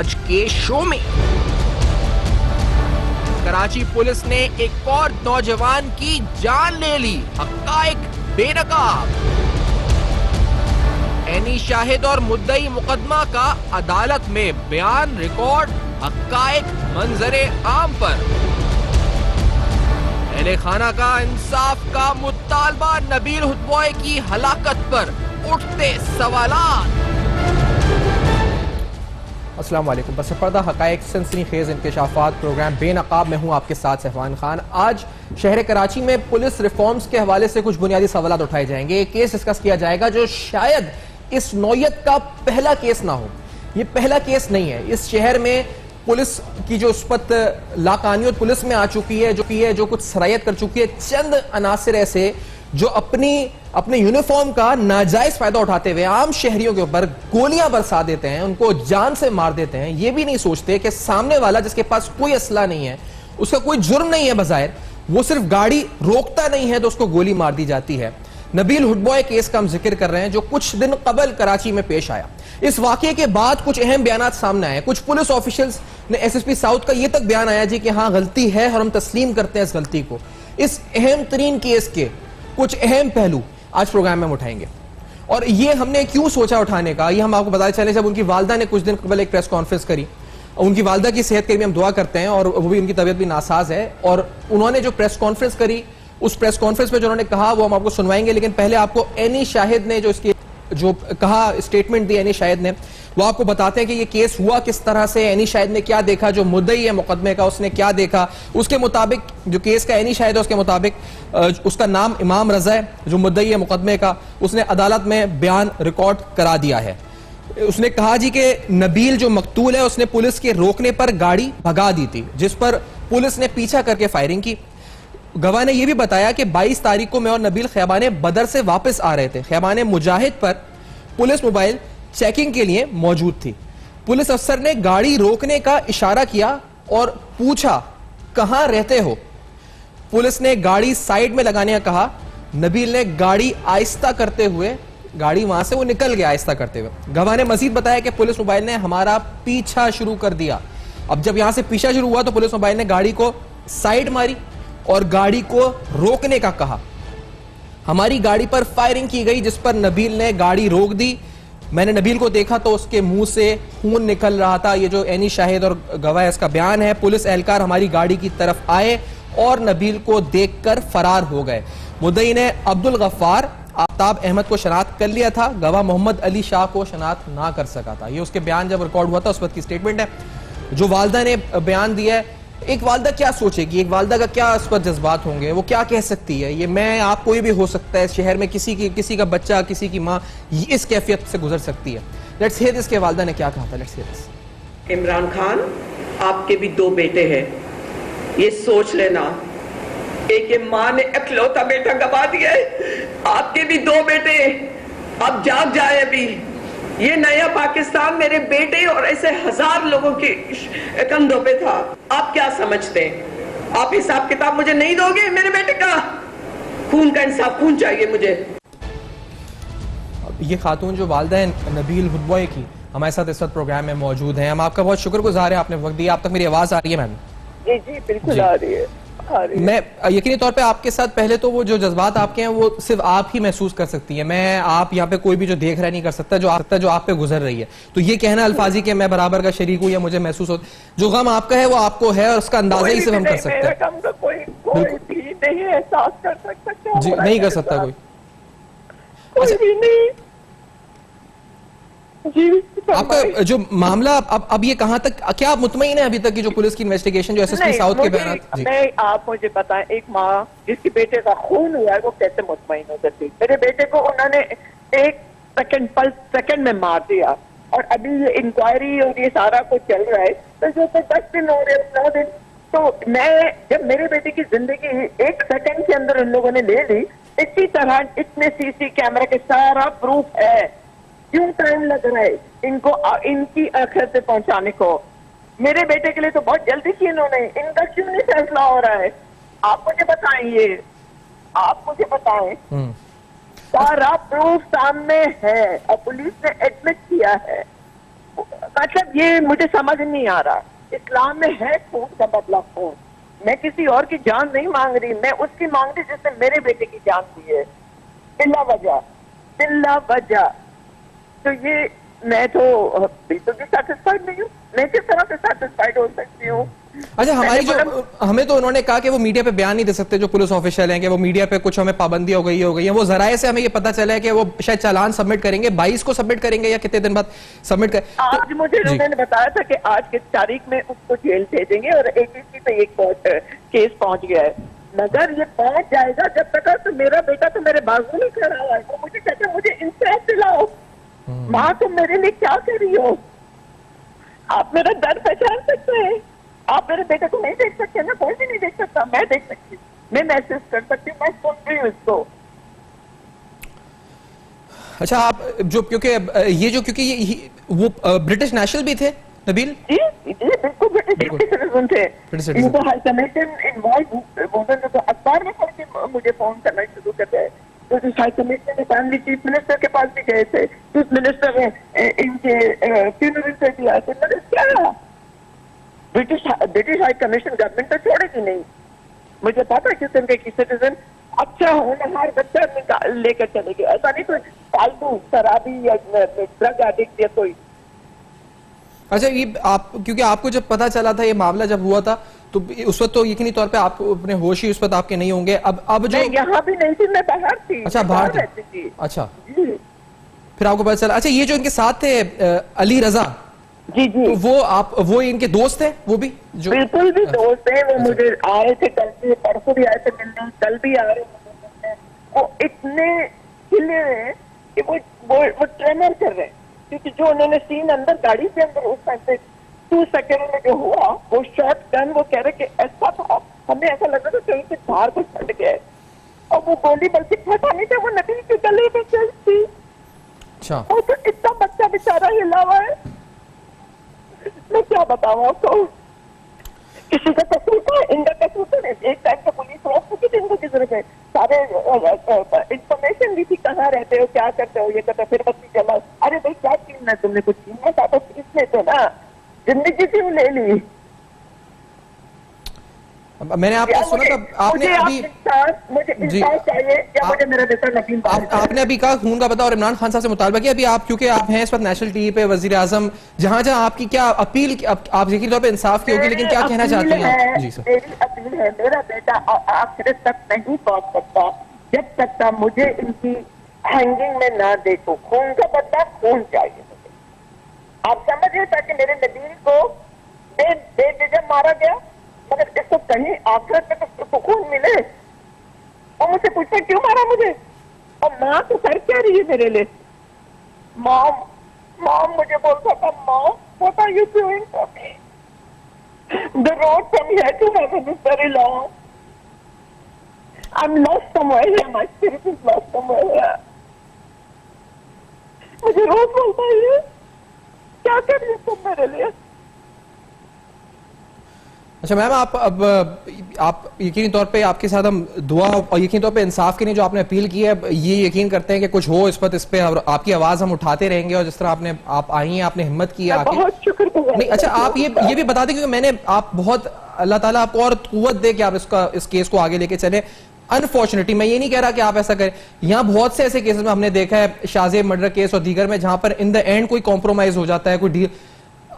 आज के शो में। कराची पुलिस ने एक और नौजवान की जान ले ली, हक्काइक बेनकाब। एनी शाहिद और मुद्दई मुकदमा का अदालत में बयान रिकॉर्ड, हक्काइक मंजरे आम पर। अहले खाना का इंसाफ का मुतालबा, नबील हुदबॉय की हलाकत पर उठते सवालात। अस्सलाम वालेकुम। बस पर्दा हकायक सनसनीखेज इंकशाफात प्रोग्राम बेनकाब में हूँ आपके साथ सहवान खान। आज शहर कराची में पुलिस रिफॉर्म्स के हवाले से कुछ बुनियादी सवालात उठाए जाएंगे। एक केस डिस्कस किया जाएगा जो शायद इस नौयत का पहला केस ना हो। ये पहला केस नहीं है। इस शहर में पुलिस की जो उसपत लाकानियत पुलिस में आ चुकी है, जो कुछ सरायत कर चुकी है। चंद अनासिर ऐसे जो अपने यूनिफॉर्म का नाजायज फायदा उठाते हुए आम शहरियों के ऊपर गोलियां बरसा देते हैं, उनको जान से मार देते हैं। ये भी नहीं सोचते कि सामने वाला जिसके पास कोई असला नहीं है, उसका कोई जुर्म नहीं है बज़ाहिर, वो सिर्फ गाड़ी रोकता नहीं है तो उसको गोली मार दी जाती है। नबील हुडबॉय केस का हम जिक्र कर रहे हैं जो कुछ दिन कबल कराची में पेश आया। इस वाकये के बाद कुछ अहम बयान सामने आए। कुछ पुलिस ऑफिशियल्स ने एसएसपी साउथ का यह तक बयान आया जी कि हाँ गलती है और हम तस्लीम करते हैं इस गलती को। इस अहम तरीन केस के कुछ अहम पहलू आज प्रोग्राम में हम उठाएंगे। और ये हमने क्यों सोचा उठाने का, ये हम आपको बताते चले जब उनकी वालदा ने कुछ दिन कबल एक प्रेस कॉन्फ्रेंस करी। उनकी वालदा की सेहत के लिए हम दुआ करते हैं और वो भी उनकी तबीयत भी नासाज है। और उन्होंने जो प्रेस कॉन्फ्रेंस करी, उस प्रेस कॉन्फ्रेंस में जो उन्होंने कहा वो हम आपको सुनवाएंगे। लेकिन पहले आपको एनी शाहिद ने जो कहा, स्टेटमेंट दी एनी शाहिद ने, वो आपको बताते हैं कि ये केस हुआ किस तरह से। एनी शाहिद ने क्या देखा, जो मुद्दई है मुकदमे का उसने क्या देखा। उसके मुताबिक जो केस का एनी शाहिद है उसके मुताबिक उसका नाम इमाम रजा है, जो मुद्दई है मुकदमे का, उसने अदालत में बयान रिकॉर्ड करा दिया है। उसने कहा जी कि नबील जो मकतूल है उसने पुलिस के रोकने पर गाड़ी भगा दी थी, जिस पर पुलिस ने पीछा करके फायरिंग की। गवाह ने यह भी बताया कि 22 तारीख को मैं और नबील खैबाने बदर से वापस आ रहे थे। खैबाने मुजाहिद पर पुलिस मोबाइल चेकिंग के लिए मौजूद थी। पुलिस अफसर ने गाड़ी रोकने का इशारा किया और पूछा कहां रहते हो। पुलिस ने गाड़ी साइड में लगाने का कहा। नबील ने गाड़ी आहिस्ता करते हुए, गाड़ी वहां से वो निकल गया आहिस्ता करते हुए। गवाह ने मजीद बताया कि पुलिस मोबाइल ने हमारा पीछा शुरू कर दिया। अब जब यहां से पीछा शुरू हुआ तो पुलिस मोबाइल ने गाड़ी को साइड मारी और गाड़ी को रोकने का कहा। हमारी गाड़ी पर फायरिंग की गई जिस पर नबील ने गाड़ी रोक दी। मैंने नबील को देखा तो उसके मुंह से खून निकल रहा था। ये जो एनी शाहिद और गवाह इसका बयान है। पुलिस एहलकार हमारी गाड़ी की तरफ आए और नबील को देखकर फरार हो गए। मुद्दई ने अब्दुल गफ्फार आफ्ताब अहमद को शनाख्त कर लिया था, गवाह मोहम्मद अली शाह को शनाख्त ना कर सका था। ये उसके बयान जब रिकॉर्ड हुआ था उस वक्त की स्टेटमेंट है जो वालदा ने बयान दिया है। एक वालदा क्या सोचेगी, एक वालदा का क्या इस पर जज्बात होंगे, वो क्या कह सकती है। ये मैं आप कोई भी हो सकता है, शहर में किसी का बच्चा, किसी की माँ इस कैफियत से गुजर सकती है। लेट्स हियर दिस के वालदा ने क्या कहा था। Let's hear this. Imran Khan, आपके भी 2 बेटे हैं, ये सोच लेना। एक ये माँ ने इकलौता बेटा गवा दिया है, आपके भी 2 बेटे, अब जाग जाए। अभी ये नया पाकिस्तान मेरे बेटे और ऐसे 1000 लोगों के कंधों पे था। आप क्या समझते हैं? आप हिसाब किताब मुझे नहीं दोगे मेरे बेटे का? खून का इंसाफ, खून चाहिए मुझे। ये खातून जो वालदा है नबील हुडबॉय की हमारे साथ इस वक्त प्रोग्राम में मौजूद हैं। हम आपका बहुत शुक्रगुजार है, आपने वक्त दिया। आप तक मेरी आवाज आ रही है मैम? जी जी बिल्कुल आ रही है। मैं यकीनी तौर पे आपके साथ पहले तो वो जो जज्बात आपके हैं वो सिर्फ आप ही महसूस कर सकती हैं। मैं आप यहाँ पे कोई भी जो देख रहा नहीं कर सकता जो आप पे गुजर रही है। तो ये कहना अल्फाजी कि मैं बराबर का शरीक हूँ या मुझे महसूस हो, जो गम आपका है वो आपको है और उसका अंदाजा ही सिर्फ हम कर सकते हैं। कोई भी नहीं एहसास कर सकता जी, नहीं कर सकता कोई। भी नहीं जी। आपका जो मामला अब ये कहां तक, क्या आप मुतमईन है अभी तक की जो पुलिस की इन्वेस्टिगेशन, जो एसएसपी साउथ के बयान? मैं आप मुझे बताएं, एक माँ जिसके बेटे का खून हुआ है वो कैसे मुतमईन हो सकती? मेरे बेटे को उन्होंने 1 सेकंड में मार दिया और अभी ये इंक्वायरी और ये सारा कुछ चल रहा है। तो जो 10 दिन हो रहे 9 दिन, तो मैं जब मेरे बेटे की जिंदगी 1 सेकंड के अंदर उन लोगों ने ले ली, इसी तरह इतने सीसी कैमरा के सारा प्रूफ है, क्यों टाइम लग रहा है इनको इनकी आखिर से पहुंचाने को? मेरे बेटे के लिए तो बहुत जल्दी की इन्होंने, इनका क्यों नहीं फैसला हो रहा है? आप मुझे बताएं, ये आप मुझे बताएं। सारा प्रूफ सामने है और पुलिस ने एडमिट किया है। मतलब ये मुझे समझ नहीं आ रहा। इस्लाम में है खून का बदला खून। मैं किसी और की जान नहीं मांग रही, मैं उसकी मांग रही जिसने मेरे बेटे की जान दी है, बिल्ला वजह। तो ये मैं तो बिल्कुल भी सेटिस्फाइड नहीं हूँ। मैं किस तरह से सेटिस्फाइड हो सकती हूँ? अच्छा, हमारी जो हमें तो उन्होंने कहा कि वो मीडिया पे बयान नहीं दे सकते जो पुलिस ऑफिशियल हैं, कि वो मीडिया पे कुछ हमें पाबंदी हो गई है। वो जराये से हमें ये पता चला है कि वो शायद चालान सबमिट करेंगे, 22 को सबमिट करेंगे या कितने दिन बाद सबमिट कर। आज मुझे उन्होंने बताया था कि आज की तारीख में उसको जेल भेजेंगे और ATC पे एक केस पहुंच गया है। मगर ये पहुंच जाएगा जब तक तो मेरा बेटा तो मेरे बाजू में खड़ा हुआ है। वो मुझे कहते हैं मुझे इंसाफ दिलाओ। माँ तुम मेरे लिए क्या कर रही हो? आप मेरा दर्द पहचान सकते हैं? आप मेरे बेटे को नहीं देख सकते ना? कोई भी नहीं देख सकता। मैं देख सकती हूँ, मैं महसूस कर सकती हूँ, मैं सुन रही हूँ इसको। अच्छा, आप जो क्योंकि वो ब्रिटिश नेशनल भी थे नबील? जी बिल्कुल ब्रिटिश सिटीजन थे। इनको हाई कमीशन इन्वॉल्व तो अखबार में पढ़ के मुझे फोन करना शुरू कर दिया। तो हाई कमीशन के फैमिली चीफ मिनिस्टर के पास भी गए थे। चीफ मिनिस्टर इनके फ्यूनरल पे भी आए थे। मैंने क्या ब्रिटिश हाई कमीशन गवर्नमेंट तो छोड़ेगी नहीं। मुझे पता है किस तरह की सिटीजन अच्छा होनहार बच्चा लेकर चलेगी। ऐसा नहीं कोई फालतू शराबी या ड्रग एडिक्ट या कोई। अच्छा, ये आप क्योंकि आपको जब पता चला था, ये मामला जब हुआ था, तो उस वक्त तो यकीनी तौर पे आप अपने होश ही उस वक्त आपके नहीं होंगे। अब जो यहाँ भी नहीं थी, मैं बाहर थी। अच्छा, बाहर रहती थी। अच्छा, फिर आपको पता चला। अच्छा, ये जो इनके साथ थे अली रजा, जी तो वो इनके दोस्त थे? वो भी जो बिल्कुल भी दोस्त हैं। वो मुझे आए थे कल से, परसों भी आए थे मिलने, कल भी आ रहे हैं। वो इतने खिले हैं कि वो ट्रेमर कर रहे हैं, क्योंकि जो उन्होंने सीन अंदर गाड़ी के अंदर उस टाइम पे 2 सेकेंड में जो हुआ वो शॉट गन, वो कह रहे कि ऐसा था, हमें ऐसा लग रहा था कहीं से बाहर को फट गया और वो गोली बल्कि फटा नहीं था, वो नबी के गले में चल थी। अच्छा, वो तो इतना बच्चा बेचारा हिला हुआ है, मैं क्या बताऊं आपको। किसी का कसूर था, इनका कसूर था। एक टाइम पे पुलिस रोक चुकी थी इनको, किसी ने सारे इंफॉर्मेशन दी थी, कहाँ रहते हो, क्या करते हो, ये करते हो। फिर बच्ची जमा, अरे भाई क्या छीनना, तुमने कुछ छीनना था तो छीन लेते ना, जिंदगी क्यों ले ली? मैंने आपको सुना था, आपने अभी मुझे इंसाफ चाहिए या मुझे मेरा बेटा नकीम आपने अभी कहा खून का पता और इमरान खान साहब से मुतालबा किया। अभी आप क्योंकि आप हैं इस वक्त नेशनल टीवी पे, वजीर आजम, जहां जहां आपकी क्या अपील, आप यकीनी तौर पे इंसाफ की होगी, लेकिन क्या कहना चाहती हैं? जी सर, मेरी अपील है, मेरा बेटा आखिर तक नहीं पहुंच सकता जब तक मुझे इनकी हैंगिंग में ना देखो। खून का बदला खून चाहिए मुझे। आप समझिए, ताकि मेरे नबील को बेवजह मारा गया, मगर इसको कहीं आखिरत में तो सुकून मिले। और मुझसे पूछते क्यों मारा मुझे, और माँ तो कर क्या रही है मेरे लिए? मॉम मुझे बोलता था, mom what are you doing for me? The road from here to heaven is very long. I am lost somewhere here, my spirit is lost somewhere here. मुझे रोज बोलता है, क्या कर रही हो तुम मेरे लिए? अच्छा मैम, आप यकीनी तौर पे आपके साथ हम दुआ और यकीनी तौर पे इंसाफ के लिए जो आपने अपील की है, ये यकीन करते हैं कि कुछ हो इस पे आपकी आवाज हम उठाते रहेंगे। और जिस तरह आप आई हैं, आपने हिम्मत की है आके, बहुत शुक्रिया। नहीं अच्छा, आप ये भी बता दें, क्योंकि आप बहुत, अल्लाह ताला आपको और कुव्वत दे कि आप इस केस को आगे लेके चले। अनफॉर्चुनेटली, मैं ये नहीं कह रहा कि आप ऐसा करें, यहाँ बहुत से ऐसे केसेस में हमने देखा है, शाहजेब मर्डर केस और दीगर में, जहां पर इन द एंड कोई कॉम्प्रोमाइज हो जाता है, कोई डील।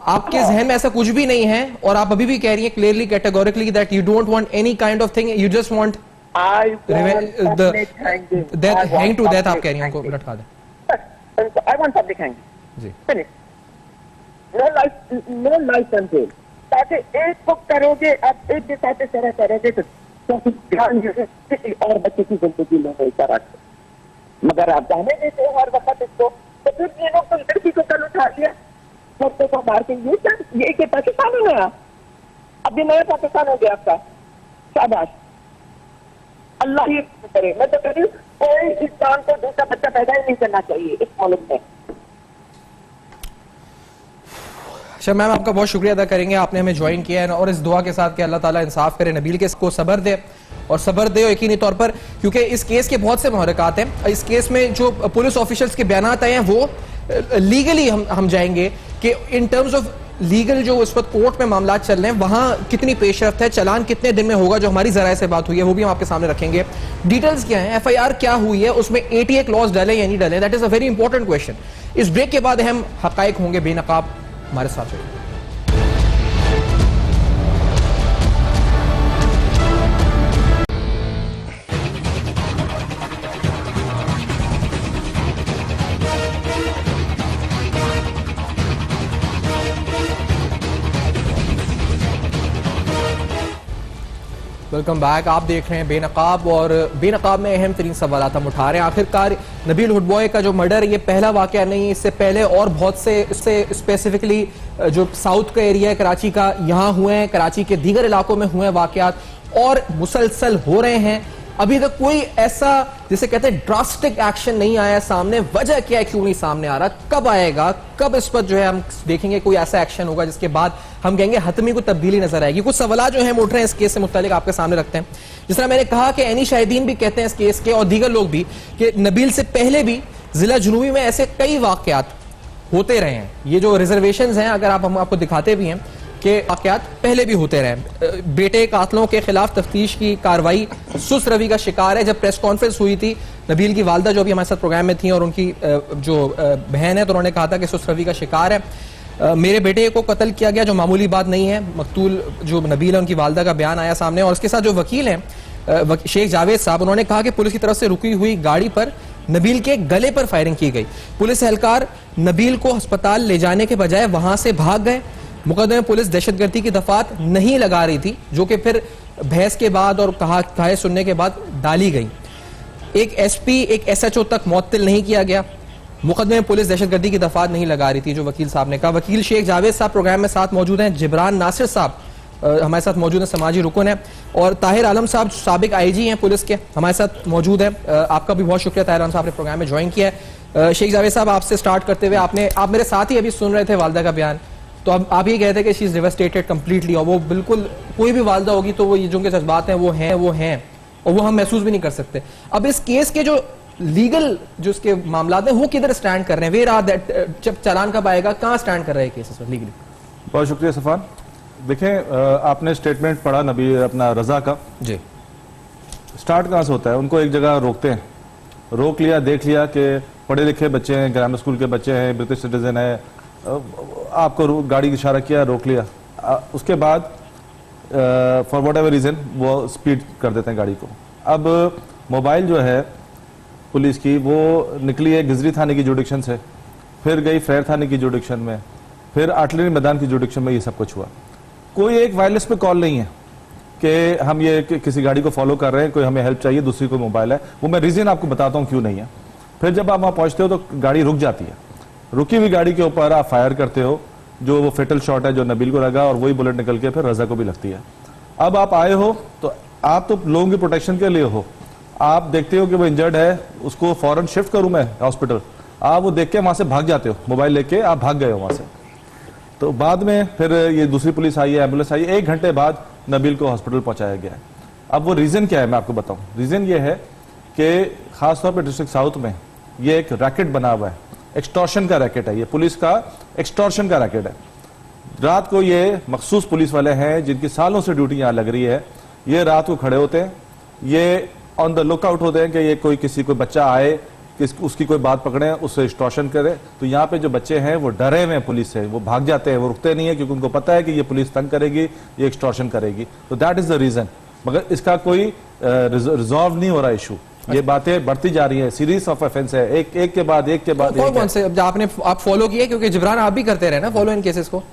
आपके जहन में ऐसा कुछ भी नहीं है, और आप अभी भी कह रही हैं clearly, categorically, that you don't want any kind of thing, you just want hang to death. आप कह रही हैं उनको लटका दें। आई वांट पब्लिक हैंगिंग, जी, finish, no life and jail. ताकि एक को करोगे, अब एक के साथ तरह करोगे तो ध्यान किसी और बच्चे की जिंदगी में नहीं करा। मगर आप जाने देते हो हर वक्त इसको, तो फिर ये लोग तो लड़की को कल उठा लिया, बच्चे को मार के। ये क्या पाकिस्तान हो गया? अब ये नया पाकिस्तान हो गया आपका। शाबाश, अल्लाह ही करे। मैं तो कह रही हूँ, कोई इंसान को दूसरा बच्चा पैदा ही नहीं करना चाहिए इस मुल्क में। अच्छा मैम, आपका बहुत शुक्रिया अदा करेंगे, आपने हमें ज्वाइन किया है, और इस दुआ के साथ कि अल्लाह ताला इंसाफ करे, नबील के को सब्र दे, और सब्र दे यकीनी तौर पर, क्योंकि इस केस के बहुत से महरकात हैं। इस केस में जो पुलिस ऑफिशियल्स के बयान आए हैं वो, लीगली हम जाएंगे कि इन टर्म्स ऑफ लीगल जो इस वक्त कोर्ट में मामला चल रहे हैं वहां कितनी पेशरफ्त है, चलान कितने दिन में होगा, जो हमारी जराए से बात हुई है वो भी हम आपके सामने रखेंगे। डिटेल्स क्या है, FIR क्या हुई है, उसमें ATA क्लॉज डले या नहीं डले, that is a very important question. इस ब्रेक के बाद अहम हकाइक होंगे बेनकाब, हमारे साथ रहिए। Welcome back. आप देख रहे हैं बेनकाब और बेनकाब में अहम तरीन सवाल हम उठा रहे हैं। आखिरकार नबील हुडबॉय का जो मर्डर ये पहला वाकया नहीं, इससे पहले और बहुत से इससे स्पेसिफिकली जो साउथ का एरिया है कराची का, यहाँ हुए हैं, कराची के दीगर इलाकों में हुए वाकयात और मुसलसल हो रहे हैं। अभी तक कोई ऐसा जिसे कहते हैं ड्रास्टिक एक्शन नहीं आया सामने। वजह क्या है, क्यों नहीं सामने आ रहा, कब आएगा, कब इस पर जो है हम देखेंगे कोई ऐसा एक्शन होगा जिसके बाद हम कहेंगे हतमी को तब्दीली नजर आएगी। कुछ सवाल जो है उठ रहे हैं इस केस से मुतालिक आपके सामने रखते हैं। जिस तरह मैंने कहा कि एनी शाहिदीन भी कहते हैं इस केस के और दीगर लोग भी कि नबील से पहले भी जिला जुनूबी में ऐसे कई वाकयात होते रहे हैं। ये जो रिजर्वेशन हैं, अगर हम आपको दिखाते भी हैं कि वाकयात पहले भी होते रहे। बेटे कातलों के खिलाफ तफ्तीश की कार्रवाई सुस्त रवि का शिकार है। जब प्रेस कॉन्फ्रेंस हुई थी, नबील की वालदा जो भी हमारे साथ प्रोग्राम में थी और उनकी जो बहन है, तो उन्होंने कहा था कि सुस्त रवि का शिकार है, मेरे बेटे को कत्ल किया गया, जो मामूली बात नहीं है। मकतूल जो नबील है उनकी वालदा का बयान आया सामने और उसके साथ जो वकील हैं शेख जावेद साहब, उन्होंने कहा कि पुलिस की तरफ से रुकी हुई गाड़ी पर नबील के गले पर फायरिंग की गई। पुलिस एहलकार नबील को अस्पताल ले जाने के बजाय वहां से भाग गए। मुकदमे में पुलिस दहशतगर्दी की दफात नहीं लगा रही थी, जो कि फिर बहस के बाद और कहा सुनने के बाद डाली गई। एक SP एक SHO तक मुअत्तल नहीं किया गया। मुकदमे में पुलिस दहशतगर्दी की दफात नहीं लगा रही थी, जो वकील साहब ने कहा। वकील शेख जावेद साहब प्रोग्राम में साथ मौजूद हैं। जिब्रान नासिर साहब हमारे साथ मौजूद हैं, समाजी रुकन है। और ताहिर आलम साहब साबिक IG हैं पुलिस के, हमारे साथ मौजूद है। आपका भी बहुत शुक्रिया ताहिर आलम साहब ने प्रोग्राम में ज्वाइन किया है। शेख जावेद साहब, आपसे स्टार्ट करते हुए, आप मेरे साथ ही अभी सुन रहे थे वालदा का बयान, तो अब आप ये कहते हैं कि शी इज डिवास्टेटेड कंप्लीटली, और वो बिल्कुल कोई भी वालदा होगी तो वो ये जो उनके जज्बात हैं वो हैं और वो हम महसूस भी नहीं कर सकते। अब इस केस के जो लीगल जो इसके मामला हैं वो किधर स्टैंड कर रहे हैं, वेयर आर दैट, जब चालान कब आएगा, कहाँ स्टैंड कर रहे हैं केसेस में लीगली? बहुत शुक्रिया सफान। देखें, आपने स्टेटमेंट पढ़ा नबी अपना रजा का जी। स्टार्ट कहाँ से होता है? उनको एक जगह रोकते हैं, रोक लिया, देख लिया कि पढ़े लिखे बच्चे हैं, ग्रामर स्कूल के बच्चे हैं, ब्रिटिश सिटीजन है, आपको गाड़ी की इशारा किया, रोक लिया। उसके बाद फॉर वॉट एवर रीज़न वो स्पीड कर देते हैं गाड़ी को। अब मोबाइल जो है पुलिस की वो निकली है गिजरी थाने की जुडिक्शन से, फिर गई फ्रेर थाने की जुडिक्शन में, फिर आर्टिलरी मैदान की जुडिक्शन में ये सब कुछ हुआ। कोई एक वायरलेस पे कॉल नहीं है कि हम ये किसी गाड़ी को फॉलो कर रहे हैं, कोई हमें हेल्प चाहिए, दूसरी कोई मोबाइल है। वो मैं रीज़न आपको बताता हूँ क्यों नहीं है। फिर जब आप वहाँ पहुँचते हो तो गाड़ी रुक जाती है। रुकी हुई गाड़ी के ऊपर आप फायर करते हो, जो वो फेटल शॉट है जो नबील को लगा, और वही बुलेट निकल के फिर रजा को भी लगती है। अब आप आए हो तो आप तो लोगों की प्रोटेक्शन के लिए हो, आप देखते हो कि वो इंजर्ड है, उसको फौरन शिफ्ट करूं मैं हॉस्पिटल, आप वो देख के वहां से भाग जाते हो, मोबाइल लेके आप भाग गए हो वहां से। तो बाद में फिर ये दूसरी पुलिस आई है, एम्बुलेंस आई है, 1 घंटे बाद नबील को हॉस्पिटल पहुंचाया गया है। अब वो रीजन क्या है मैं आपको बताऊं। रीजन ये है कि खासतौर पर डिस्ट्रिक्ट साउथ में ये एक रैकेट बना हुआ है, एक्सटॉर्शन का रैकेट है, ये पुलिस का एक्सटॉर्शन का रैकेट है। रात को ये मखसूस पुलिस वाले हैं जिनकी सालों से ड्यूटी यहाँ लग रही है, ये रात को खड़े होते हैं, ये ऑन द लुकआउट होते हैं कि ये कोई बच्चा आए कि उसकी कोई बात पकड़े, उससे एक्सटॉर्शन करे। तो यहाँ पे जो बच्चे हैं वो डरे हुए हैं पुलिस से, वो भाग जाते हैं, वो रुकते नहीं है, क्योंकि उनको पता है कि ये पुलिस तंग करेगी, ये एक्सटॉर्शन करेगी। तो दैट इज द रीजन। मगर इसका कोई रिजॉल्व नहीं हो रहा इशू, ये बातें बढ़ती जा रही है, सीरीज ऑफ ऑफेंस है, एक के बाद एक। कौन से आप फॉलो किए? क्योंकि जिब्रान आप भी करते रहे ना फॉलो इन केसेस को।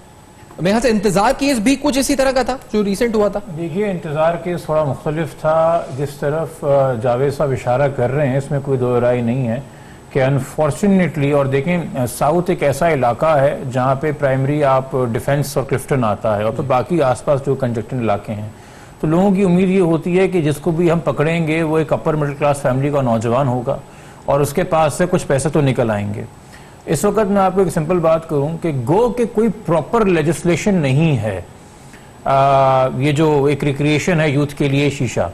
मेरे ख्याल से इंतजार केस भी कुछ इसी तरह का था जो रिसेंट हुआ था। देखिए, इंतजार केस थोड़ा मुख्तलिफ था। जिस तरफ जावेद साहब इशारा कर रहे हैं इसमें कोई दो राय नहीं है कि अनफॉर्चुनेटली, और देखें साउथ एक ऐसा इलाका है जहाँ पे प्राइमरी आप डिफेंस और क्लिफ्टन आता है और फिर बाकी आसपास जो कंजक्टेड इलाके हैं, तो लोगों की उम्मीद ये होती है कि जिसको भी हम पकड़ेंगे वो एक अपर मिडिल क्लास फैमिली का नौजवान होगा और उसके पास से कुछ पैसे तो निकल आएंगे। इस वक्त मैं आपको एक सिंपल बात करूं कि गो के कोई प्रॉपर लेजिस्लेशन नहीं है, ये जो एक रिक्रिएशन है यूथ के लिए शीशा,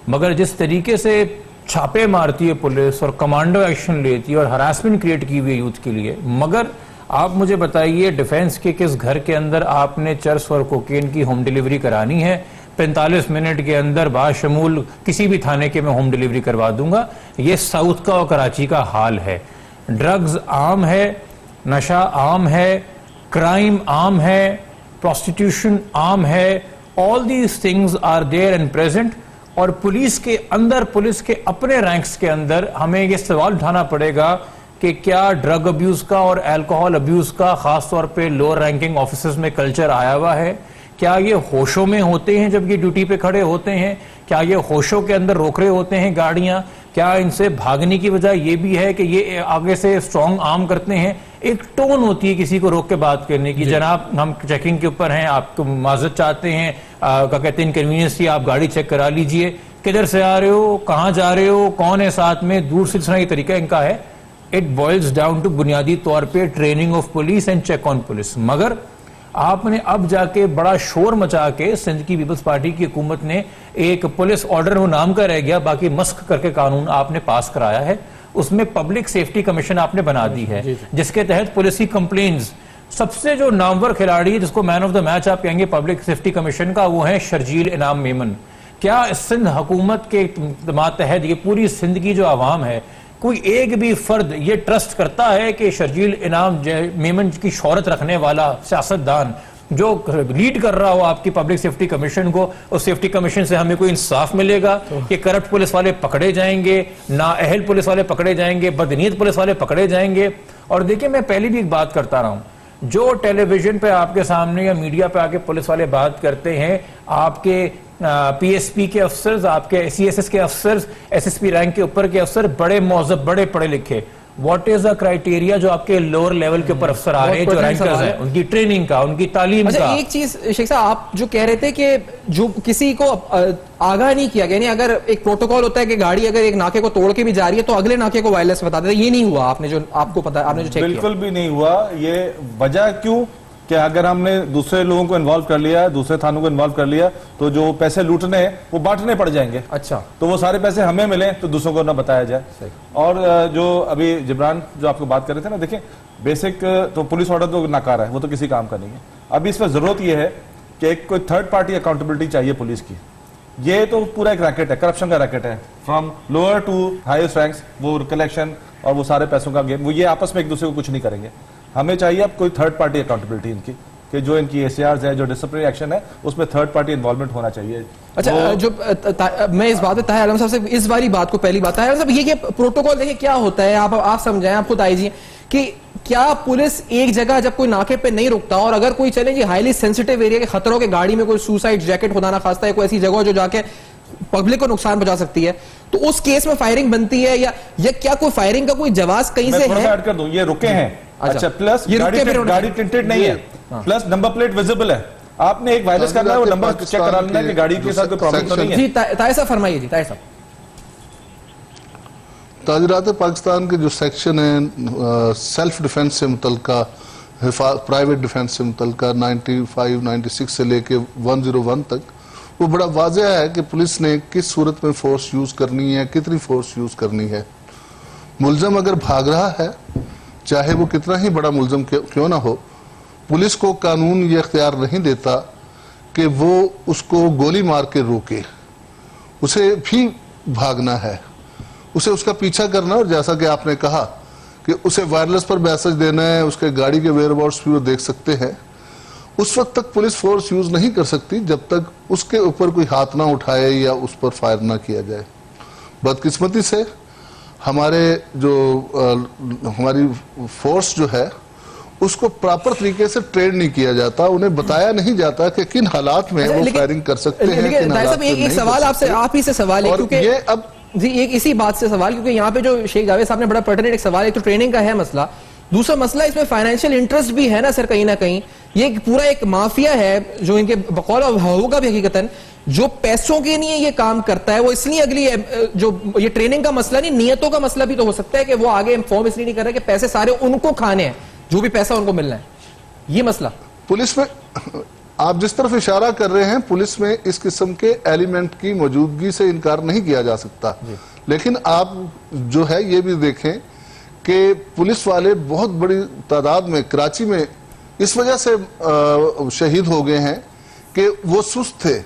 मगर जिस तरीके से छापे मारती है पुलिस और कमांडो एक्शन लेती है और हरासमेंट क्रिएट की हुई है यूथ के लिए, मगर आप मुझे बताइए डिफेंस के किस घर के अंदर आपने चर्स और कोकेन की होम डिलीवरी करानी है? 45 मिनट के अंदर बाशमूल किसी भी थाने के मैं होम डिलीवरी करवा दूंगा। ये साउथ का और कराची का हाल है। ड्रग्स आम है, नशा आम है, क्राइम आम है, प्रोस्टिट्यूशन आम है, all these things are there and present. और पुलिस के अंदर, पुलिस के अपने रैंक्स के अंदर हमें ये सवाल उठाना पड़ेगा कि क्या ड्रग अब्यूज का और अल्कोहल अब्यूज का खासतौर पे लोअर रैंकिंग ऑफिसर्स में कल्चर आया हुआ है? क्या ये होशों में होते हैं जब ये ड्यूटी पे खड़े होते हैं? क्या ये होशों के अंदर रोक रहे होते हैं गाड़ियां? क्या इनसे भागने की वजह ये भी है कि ये आगे से स्ट्रॉन्ग आर्म करते हैं? एक टोन होती है किसी को रोक के बात करने की, जनाब हम चेकिंग के ऊपर हैं, आपको माजरत चाहते हैं, क्या कहते हैं इनकन्वीनियंस थी, आप गाड़ी चेक करा लीजिए, किधर से आ रहे हो, कहाँ जा रहे हो, कौन है साथ में, दूर से सुना, ये तरीका इनका है। इट बॉइल्स डाउन टू बुनियादी तौर पे training of police and check on police. मगर आपने अब जाके बड़ा शोर मचा के सिंध की पीपल्स पार्टी की हुकूमत ने एक पुलिस ऑर्डर, वो नाम का रह गया, बाकी मस्क करके कानून आपने पास कराया है। उसमें पब्लिक सेफ्टी कमीशन आपने बना दी है, जिसके तहत पुलिस की कंप्लेंट्स, सबसे जो नामवर खिलाड़ी जिसको मैन ऑफ द मैच आप कहेंगे पब्लिक सेफ्टी कमीशन का, वो है शर्जील इनाम मेमन। क्या सिंध हुकूमत के तहत ये पूरी सिंध की जो आवाम है, कोई एक भी फर्द ये ट्रस्ट करता है कि शर्जील इनाम मेमन की शोहरत रखने वाला सियासतदान जो लीड कर रहा हो आपकी पब्लिक सेफ्टी कमीशन को, उस सेफ्टी कमीशन से हमें कोई इंसाफ मिलेगा कि करप्ट पुलिस वाले पकड़े जाएंगे, नाअहल पुलिस वाले पकड़े जाएंगे, बदनीयत पुलिस वाले पकड़े जाएंगे? और देखिए, मैं पहले भी एक बात करता रहा हूं, जो टेलीविजन पे आपके सामने या मीडिया पे आके पुलिस वाले बात करते हैं, आपके पीएसपी के अफसर्स, आपके सीएसएस के अफसर्स, एसएसपी रैंक के ऊपर के अफसर, बड़े मौजब, बड़े पढ़े लिखे, व्हाट इज द क्राइटेरिया जो आपके लोअर लेवल के ऊपर अफसर आ रहे हैं, जो रैंकर्स हैं, उनकी ट्रेनिंग का, उनकी तालीम का? एक चीज शेख साहब, आप जो कह रहे थे कि जो किसी को आगाह नहीं किया गया, नहीं, अगर एक प्रोटोकॉल होता है कि गाड़ी अगर एक नाके को तोड़ के भी जा रही है तो अगले नाके को वायरलेस बता देते, ये नहीं हुआ आपने जो आपको पता, आपने जो चेक किया? बिल्कुल भी नहीं हुआ। ये वजह क्यों कि अगर हमने दूसरे लोगों को इन्वॉल्व कर लिया, दूसरे थानों को इन्वॉल्व कर लिया, तो जो पैसे लूटने हैं वो बांटने पड़ जाएंगे। अच्छा, तो वो सारे पैसे हमें मिले तो दूसरों को ना बताया जाए। और जो अभी जिब्रान जो आपको बात कर रहे थे ना, देखिए बेसिक तो पुलिस ऑर्डर तो नकार है, वो तो किसी काम का नहीं है। अभी इस पर जरूरत यह है कि एक कोई थर्ड पार्टी अकाउंटेबिलिटी चाहिए पुलिस की। ये तो पूरा एक रैकेट है, करप्शन का रैकेट है, from lower to highest ranks, वो कलेक्शन और वो सारे पैसों का गेम, वो ये आपस में एक दूसरे को कुछ नहीं करेंगे। हमें चाहिए अब कोई थर्ड पार्टी अकाउंटेबिलिटी इनकी, कि जो इनकी एसीआर्स है, जो डिसिप्लिनरी एक्शन है, उसमें थर्ड पार्टी इन्वॉल्वमेंट होना चाहिए। अच्छा, जो मैं इस बात पे ताहिर आलम साहब से इस वाली बात को, पहली बात ताहिर आलम साहब, ये प्रोटोकॉल देखिए क्या होता है, आप समझाएं, आप खुद आईजी कि क्या पुलिस एक जगह जब कोई नाके पे नहीं रुकता और अगर कोई चले जी हाईली सेंसिटिव एरिया के खतरों के गाड़ी में कोई सुसाइड जैकेट खुदा ना खास्ता है, कोई ऐसी जगह जो जाके पब्लिक को नुकसान पहुंचा सकती है, तो उस केस में फायरिंग बनती है या क्या कोई फायरिंग का कोई जवाब कहीं से है? ऐड कर दूं, ये रुके हैं, अच्छा, प्लस गाड़ी टिंटेड नहीं है, प्लस नंबर प्लेट विजिबल है, आपने एक वायरलेस करना है, वो नंबर चेक करा लेना कि गाड़ी के साथ कोई प्रॉब्लम तो नहीं है। जी ताहिर साहब फरमाइए। जी ताहिर साहब, ताजीरात पाकिस्तान के जो सेक्शन है सेल्फ डिफेंस से मुतल्लिका, प्राइवेट डिफेंस से मुतल्लिका 95, 96 से लेके 101 तक, वो बड़ा वाज़ेह है कि पुलिस ने किस सूरत में फोर्स यूज करनी है, कितनी फोर्स यूज करनी है। मुलजम अगर भाग रहा है, चाहे वो कितना ही बड़ा मुलजम क्यों ना हो, पुलिस को कानून ये इख्तियार नहीं देता कि वो उसको गोली मार के रोके, उसे भी भागना है, उसे उसका पीछा करना। और जैसा कि आपने कहा कि उसे वायरलेस पर मैसेज देना है, उसके गाड़ी के वेयरअबाउट्स भी वो देख सकते हैं, उस वक्त तक पुलिस फोर्स यूज नहीं कर सकती जब तक उसके ऊपर कोई हाथ ना उठाए या उस पर फायर ना किया जाए। बदकिस्मती से हमारे जो हमारी फोर्स जो है उसको प्रॉपर तरीके से ट्रेन नहीं किया जाता, उन्हें बताया नहीं जाता कि किन हालात में वो फायरिंग कर सकते हैं, किन हालात में नहीं। एक सवाल आपसे, आप ही से सवाल है, क्योंकि ये अब जी एक इसी बात से सवाल, क्योंकि यहाँ पे जो शेख जावेद साहब ने बड़ा पर्टिनेंट एक सवाल, एक तो ट्रेनिंग का है मसला, दूसरा मसला इसमें फाइनेंशियल इंटरेस्ट भी है ना सर, कहीं ना कहीं ये पूरा एक माफिया है जो इनके बकौल होगा भी हकीकतन, जो पैसों के लिए ये काम करता है। वो इसलिए अगली जो ये ट्रेनिंग का मसला नहीं, नियतों का मसला भी तो हो सकता है कि वो आगे इन्फॉर्म इसलिए नहीं कर रहे कि पैसे सारे उनको खाने हैं, जो भी पैसा उनको मिलना है, ये मसला। पुलिस में आप जिस तरफ इशारा कर रहे हैं, पुलिस में इस किस्म के एलिमेंट की मौजूदगी से इनकार नहीं किया जा सकता, लेकिन आप जो है ये भी देखें कि पुलिस वाले बहुत बड़ी तादाद में कराची में इस वजह से शहीद हो गए हैं कि वो सुस्त थे,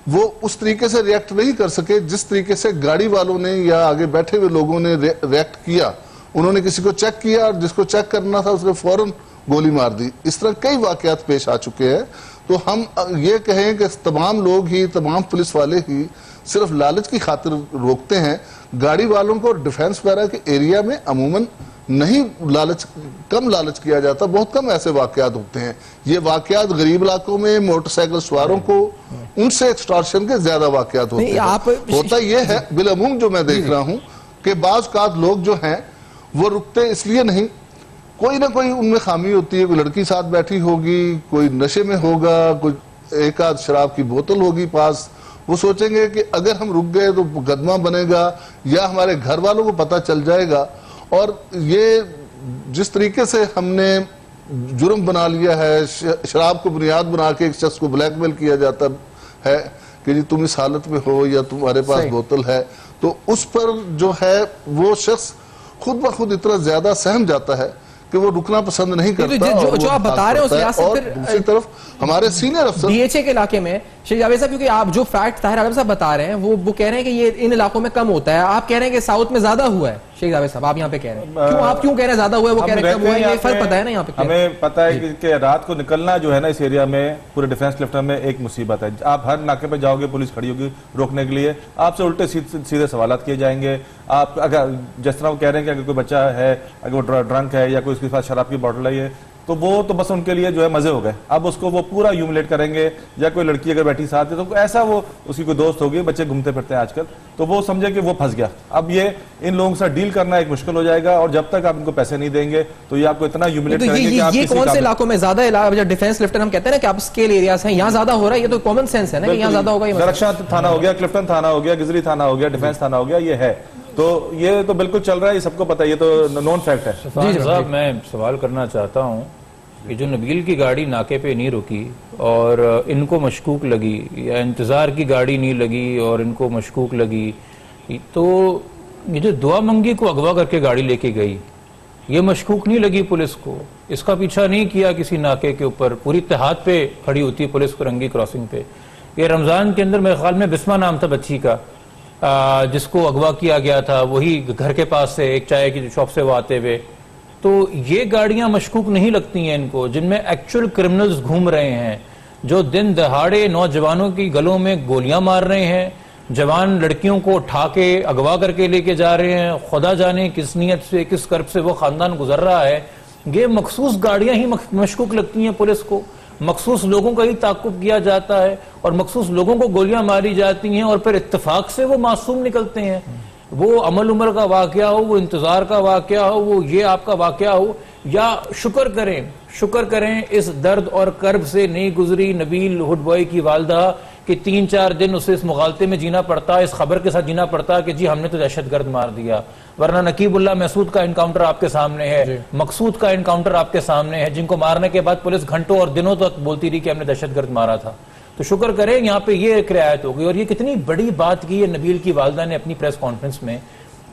वो उस तरीके से रिएक्ट नहीं कर सके जिस तरीके से गाड़ी वालों ने या आगे बैठे हुए लोगों ने रिएक्ट किया। उन्होंने किसी को चेक किया और जिसको चेक करना था उसने फौरन गोली मार दी। इस तरह कई वाकयात पेश आ चुके हैं। तो हम ये कहें कि तमाम लोग ही, तमाम पुलिस वाले ही सिर्फ लालच की खातिर रोकते हैं। गाड़ी वालों को डिफेंस वगैरह के एरिया में अमूमन नहीं कम लालच किया जाता, बहुत कम ऐसे वाकयात होते हैं। ये वाकयात गरीब इलाकों में मोटरसाइकिल सवारों को उनसे एक्सटॉर्शन के ज्यादा वाकयात होते हैं। होता ये है बिलअमूम जो मैं देख रहा हूँ कि बाज़ औक़ात लोग जो हैं वो रुकते इसलिए नहीं, कोई ना कोई उनमें खामी होती है। कोई लड़की साथ बैठी होगी, कोई नशे में होगा, कोई एक आध शराब की बोतल होगी पास, वो सोचेंगे कि अगर हम रुक गए तो मुकदमा बनेगा या हमारे घर वालों को पता चल जाएगा। और ये जिस तरीके से हमने जुर्म बना लिया है, शराब को बुनियाद बना के एक शख्स को ब्लैकमेल किया जाता है कि जी तुम इस हालत में हो या तुम्हारे पास बोतल है, तो उस पर जो है वो शख्स खुद ब खुद इतना ज्यादा सहम जाता है कि वो रुकना पसंद नहीं करता। जो आप बता रहे हो और दूसरी तरफ हमारे सीनियर अफसर डीएचए के इलाके में शेख जावेद साहब, क्योंकि आप जो फैक्ट ताहिर आलम साहब बता रहे हैं वो कह रहे हैं कि ये इन इलाकों में कम होता है, आप कह रहे हैं कि साउथ में ज्यादा हुआ है। शेख जावेद साहब आप यहाँ पे कह रहे हैं, क्यों आप क्यों कह रहे हैं ज्यादा हुआ है, वो कह रहे हैं कम हुआ है, ये फर्क पता है ना यहाँ पे? हमें पता है कि रात को निकलना जो है ना इस एरिया में पूरे डिफेंस लेफ्टिनेंट में एक मुसीबत है। आप हर नाके पे जाओगे, पुलिस खड़ी होगी रोकने के लिए, आपसे उल्टे सीधे सवाल किए जाएंगे। आप अगर जिस तरह वो कह रहे हैं कि अगर कोई बच्चा है, अगर वो ड्रंक है या कोई उसके पास शराब की बोतल है, तो वो तो बस उनके लिए जो है मजे हो गए। अब उसको वो पूरा ह्यूमिलेट करेंगे। या कोई लड़की अगर बैठी साथ है तो ऐसा वो उसकी कोई दोस्त होगी, बच्चे घूमते फिरते हैं आजकल, तो वो समझे कि वो फंस गया। अब ये इन लोगों से डील करना एक मुश्किल हो जाएगा और जब तक आप इनको पैसे नहीं देंगे तो ये आपको इतना ह्यूमिलेट करेंगे कि आप ये कौन से इलाकों में ज्यादा डिफेंस लिफ्टन हम कहते हैं ना कि आप स्केल एरियाज हैं, यहाँ ज्यादा हो रहा है, ये तो कॉमन सेंस है ना कि यहाँ ज्यादा होगा। दरख्शां थाना हो गया, क्लिफ्टन थाना हो गया, गिजरी थाना हो गया, डिफेंस थाना हो गया, ये है। तो ये तो बिल्कुल चल रहा है, ये सबको पता है, ये तो नॉन फैक्ट है। जी साहब, मैं सवाल करना चाहता हूँ कि जो नबील की गाड़ी नाके पे नहीं रुकी और इनको मशकूक लगी, या इंतज़ार की गाड़ी नहीं लगी और इनको मशकूक लगी, तो ये जो दुआ मंगी को अगवा करके गाड़ी लेके गई, ये मशकूक नहीं लगी पुलिस को? इसका पीछा नहीं किया किसी नाके के ऊपर? पूरी इत्तेहाद पे खड़ी होती है पुलिस फरंगी क्रॉसिंग पे। ये रमज़ान के अंदर मेरे ख्याल में बिस्मा नाम था बच्ची का, जिसको अगवा किया गया था, वही घर के पास से एक चाय की शॉप से वो आते हुए। तो ये गाड़ियां मशकूक नहीं लगती हैं इनको, जिनमें एक्चुअल क्रिमिनल्स घूम रहे हैं, जो दिन दहाड़े नौजवानों की गलों में गोलियां मार रहे हैं, जवान लड़कियों को उठा के अगवा करके लेके जा रहे हैं। खुदा जाने किस नीयत से, किस कर्ब से वो खानदान गुजर रहा है। ये मखसूस गाड़ियां ही मशकूक लगती हैं पुलिस को, मखसूस लोगों का ही ताक़ुब किया जाता है और मखसूस लोगों को गोलियां मारी जाती हैं और फिर इत्तेफाक से वो मासूम निकलते हैं। वो अमल उमर का वाकया हो, वो इंतजार का वाकया हो, वो ये आपका वाकया हो, या शुक्र करें इस दर्द और कर्ब से नहीं गुजरी नबील हुड बॉय की वालदा कि 3-4 दिन उसे इस मुगालते में जीना पड़ता, इस खबर के साथ जीना पड़ता कि जी हमने तो दहशतगर्द मार दिया। वरना नकीबुल्लाह महसूद का इनकाउंटर आपके सामने है, मकसूद का इनकाउंटर आपके सामने है, जिनको मारने के बाद पुलिस घंटों और दिनों तक बोलती रही कि हमने दहशतगर्द मारा था। तो शुक्र करें यहाँ पे ये एक रियायत हो गई। और ये कितनी बड़ी बात की है नबील की वालदा ने अपनी प्रेस कॉन्फ्रेंस में